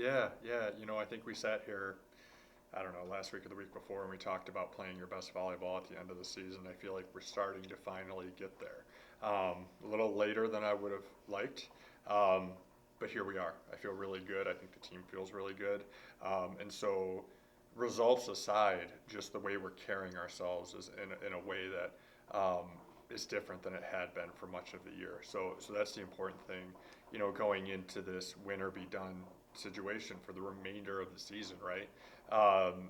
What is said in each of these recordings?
Yeah. I think we sat here, I don't know, last week or the week before, and we talked about playing your best volleyball at the end of the season. I feel like we're starting to finally get there. A little later than I would have liked, um, but here we are. I feel really good. I think the team feels really good. And so, results aside, just the way we're carrying ourselves is in a way that is different than it had been for much of the year. So that's the important thing, going into this win or be done situation for the remainder of the season, right? Um,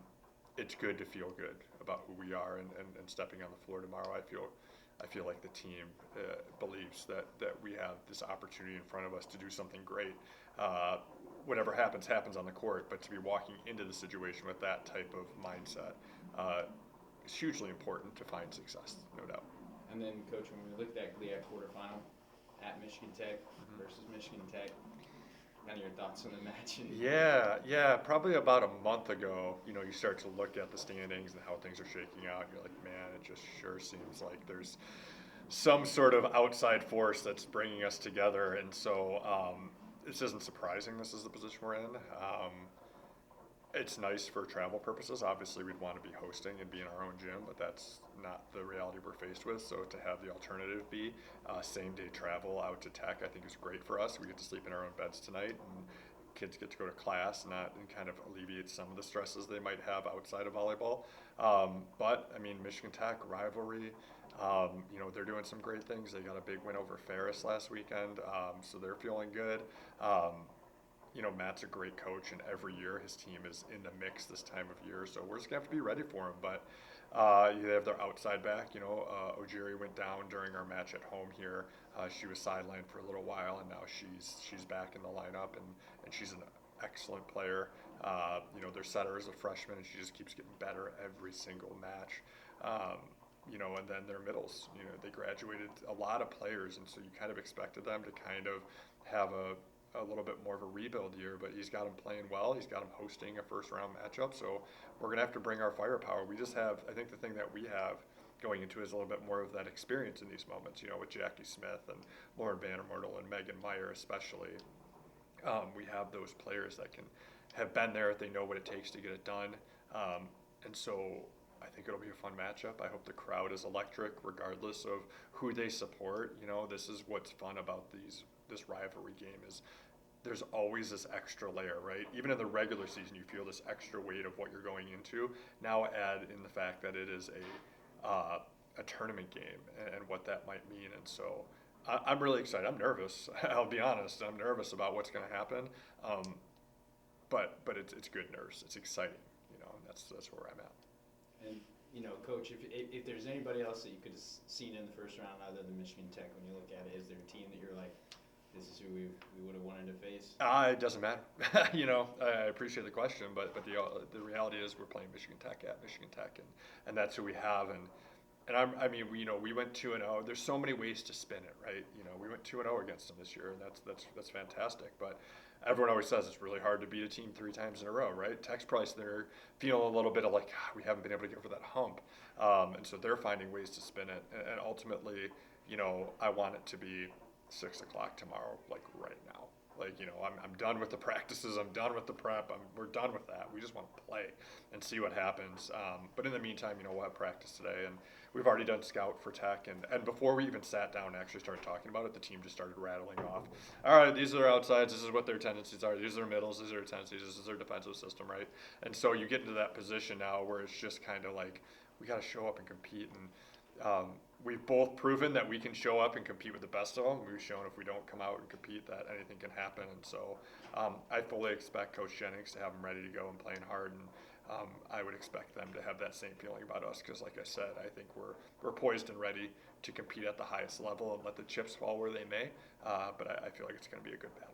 it's good to feel good about who we are and stepping on the floor tomorrow. I feel like the team believes that we have this opportunity in front of us to do something great. Uh, Whatever happens on the court, but to be walking into the situation with that type of mindset is hugely important to find success, no doubt. And then, Coach, when we looked at GLIAC quarterfinal at Michigan Tech versus Michigan Tech, kind of your thoughts on the match? Yeah. Probably about a month ago, you start to look at the standings and how things are shaking out. You're like, man, it just sure seems like there's some sort of outside force that's bringing us together. And so this isn't surprising. This is the position we're in. It's nice for travel purposes. Obviously, we'd want to be hosting and be in our own gym, but that's not the reality we're faced with. So to have the alternative be same day travel out to Tech, I think is great for us. We get to sleep in our own beds tonight, and kids get to go to class, and kind of alleviate some of the stresses they might have outside of volleyball. But I mean, Michigan Tech rivalry. They're doing some great things. They got a big win over Ferris last weekend, so they're feeling good. Matt's a great coach, and every year his team is in the mix this time of year, so we're just gonna have to be ready for him. But they have their outside back. Ojiri went down during our match at home here. She was sidelined for a little while, and now she's back in the lineup, and she's an excellent player. Their setter is a freshman, and she just keeps getting better every single match. And then their middles, they graduated a lot of players, and so you kind of expected them to kind of have a little bit more of a rebuild year, but he's got him playing well. He's got him hosting a first round matchup, so we're gonna have to bring our firepower. We just have, I think, the thing that we have going into is a little bit more of that experience in these moments. With Jackie Smith and Lauren Vandermortel and Megan Meyer, especially. We have those players that can have been there. They know what it takes to get it done, and so I think it'll be a fun matchup. I hope the crowd is electric, regardless of who they support. This is what's fun about this rivalry game is there's always this extra layer, right? Even in the regular season, you feel this extra weight of what you're going into. Now add in the fact that it is a tournament game and what that might mean, and so I'm really excited. I'm nervous. I'll be honest. I'm nervous about what's going to happen, but it's good nerves. It's exciting, and that's where I'm at. And Coach, if there's anybody else that you could have seen in the first round other than Michigan Tech, when you look at it, is there a team that you're like, this is who we would have wanted to face? It doesn't matter. I appreciate the question, but the reality is we're playing Michigan Tech at Michigan Tech, and that's who we have. And we went 2-0. There's so many ways to spin it, right? We went 2-0 against them this year, and that's fantastic. But everyone always says it's really hard to beat a team 3 times in a row, right? Tech's probably they're feeling a little bit of like, we haven't been able to get over that hump, and so they're finding ways to spin it. And ultimately, I want it to be 6 o'clock tomorrow, like right now. Like, I'm done with the practices. I'm done with the prep. We're done with that. We just want to play and see what happens. But in the meantime, we'll have practice today, and we've already done scout for Tech. And before we even sat down and actually started talking about it, the team just started rattling off. All right, these are their outsides. This is what their tendencies are. These are their middles. These are their tendencies. This is their defensive system, right? And so you get into that position now where it's just kind of like we got to show up and compete. And we've both proven that we can show up and compete with the best of them. We've shown if we don't come out and compete that anything can happen. And so I fully expect Coach Jennings to have them ready to go and playing hard. And I would expect them to have that same feeling about us because, like I said, I think we're poised and ready to compete at the highest level and let the chips fall where they may. But I feel like it's going to be a good battle.